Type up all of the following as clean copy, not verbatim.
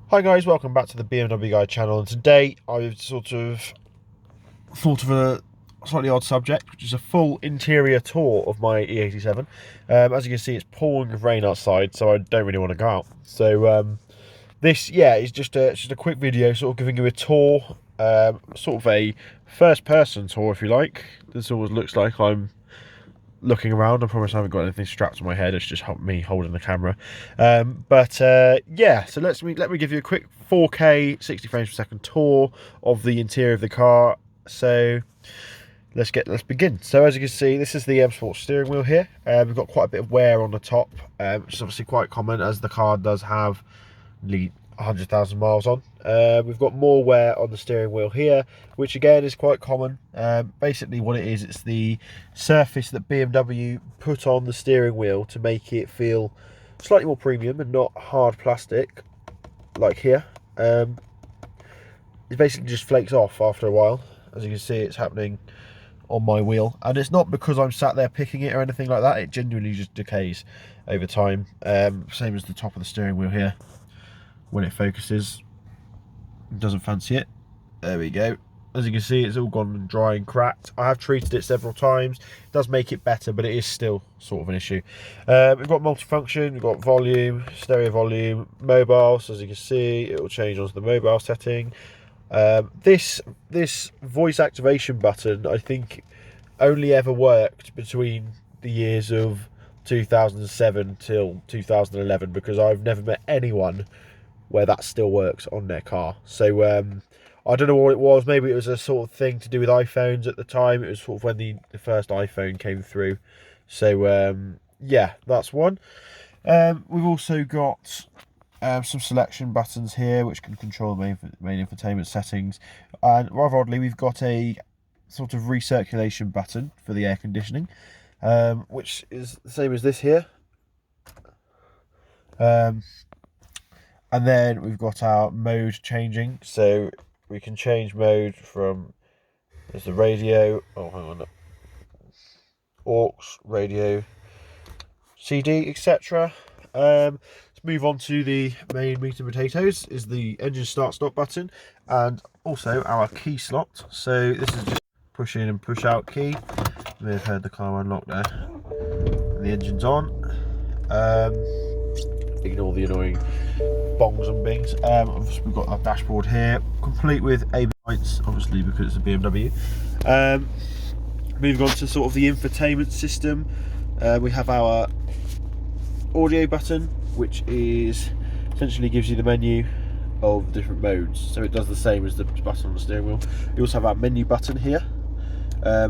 Hi guys, welcome back to the BMW Guide channel, and today I've sort of thought of a slightly odd subject, which is a full interior tour of my E87. As you can see, it's pouring with rain outside, so I don't really want to go out. So this, is just a quick video, sort of giving you a tour, sort of a first-person tour, if you like. This always looks like I'm looking around. I promise I haven't got anything strapped to my head. It's just me holding the camera. So let me give you a quick 4K 60 frames per second tour of the interior of the car. So let's begin. So as you can see, this is the M Sport steering wheel here. We've got quite a bit of wear on the top, which is obviously quite common as the car does have 100,000 miles on. We've got more wear on the steering wheel here, which again is quite common. Basically what it is, it's the surface that BMW put on the steering wheel to make it feel slightly more premium and not hard plastic like here. It basically just flakes off after a while. As you can see, it's happening on my wheel, and it's not because I'm sat there picking it or anything like that. It genuinely just decays over time. Same as the top of the steering wheel here. When it focuses, it doesn't fancy it. There we go. As you can see, it's all gone dry and cracked. I have treated it several times. It does make it better, but it is still sort of an issue. We've got multifunction, we've got volume, stereo volume, mobile. So as you can see, it will change onto the mobile setting. This voice activation button, I think, only ever worked between the years of 2007 till 2011, because I've never met anyone where that still works on their car. So I don't know what it was. Maybe it was a sort of thing to do with iPhones at the time. It was sort of when the first iPhone came through. So yeah, that's one. We've also got some selection buttons here which can control the main infotainment settings, and rather oddly we've got a sort of recirculation button for the air conditioning, which is the same as this here. And then we've got our mode changing, so we can change mode from, there's the radio, oh hang on, aux, radio, CD, etc. Let's move on to the main meat and potatoes, is the engine start stop button, and also our key slot. So this is just push in and push out key. You may have heard the car unlock there. And the engine's on. Ignore the annoying bongs and bings. We've got our dashboard here, complete with ABS lights, obviously because it's a BMW. Moving on to sort of the infotainment system, we have our audio button, which is essentially gives you the menu of different modes. So it does the same as the button on the steering wheel. You also have our menu button here,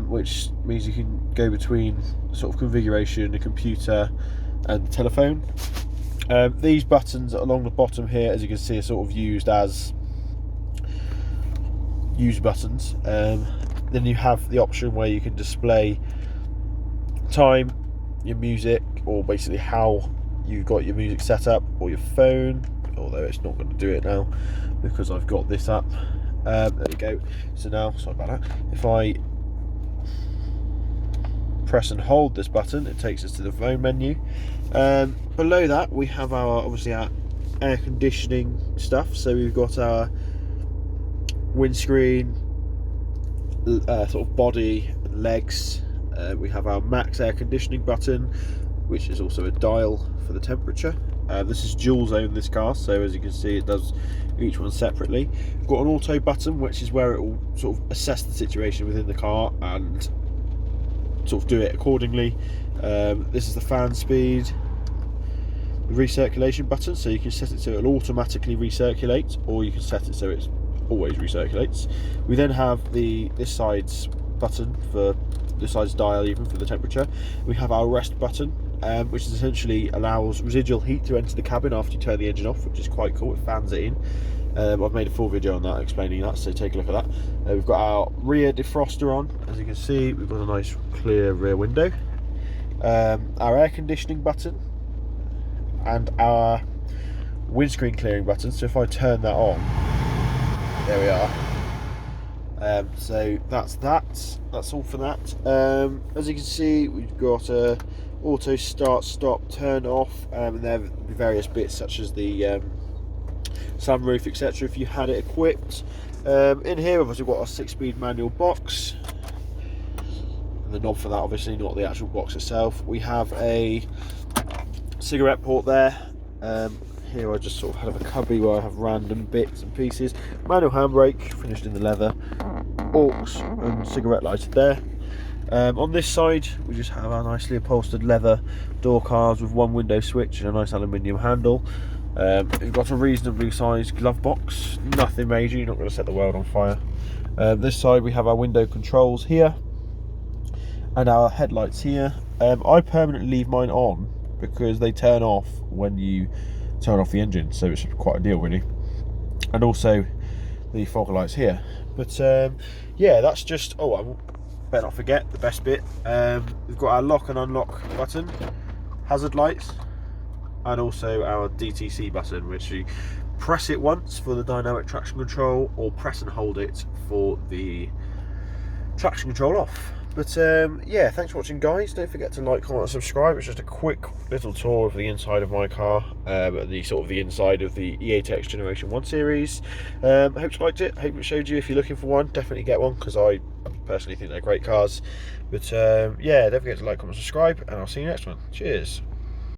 which means you can go between sort of configuration, the computer, and the telephone. These buttons along the bottom here, as you can see, are sort of used as use buttons. Then you have the option where you can display time, your music, or basically how you've got your music set up, or your phone, although it's not going to do it now because I've got this up. There we go. So now, sorry about that, if I press and hold this button, it takes us to the phone menu. Below that we have obviously our air conditioning stuff. So we've got our windscreen, sort of body and legs. We have our max air conditioning button, which is also a dial for the temperature. This is dual zone, this car, so as you can see, it does each one separately. We've got an auto button, which is where it will sort of assess the situation within the car and sort of do it accordingly. This is the fan speed, the recirculation button, so you can set it so it'll automatically recirculate, or you can set it so it's always recirculates. We then have this side's button for this side's dial, even for the temperature. We have our rest button, which essentially allows residual heat to enter the cabin after you turn the engine off, which is quite cool. It fans it in. I've made a full video on that explaining that, so take a look at that. We've got our rear defroster on. As you can see, we've got a nice clear rear window. Our air conditioning button and our windscreen clearing button. So if I turn that on, there we are. So that's all for that. As you can see, we've got a auto start, stop, turn off, and there are various bits such as the sunroof, etc. if you had it equipped. In here obviously we've got our 6-speed manual box, and the knob for that, obviously not the actual box itself. We have a cigarette port there. Here I just sort of have a cubby where I have random bits and pieces. Manual handbrake, finished in the leather. Aux and cigarette lighter there. On this side we just have our nicely upholstered leather door cards with one window switch and a nice aluminium handle. We've got a reasonably sized glove box, nothing major, you're not going to set the world on fire. This side we have our window controls here and our headlights here. I permanently leave mine on because they turn off when you turn off the engine, so it's quite a deal really. And also the fog lights here. But yeah, that's just, oh, I better not forget the best bit. We've got our lock and unlock button, hazard lights, and also our DTC button, which you press it once for the dynamic traction control, or press and hold it for the traction control off. But yeah, thanks for watching, guys. Don't forget to like, comment and subscribe. It's just a quick little tour of the inside of my car, the sort of the inside of the E8X Generation 1 series. I hope you liked it. Hope it showed you. If you're looking for one, definitely get one, because I personally think they're great cars. But yeah, don't forget to like, comment, subscribe, and I'll see you next one. Cheers.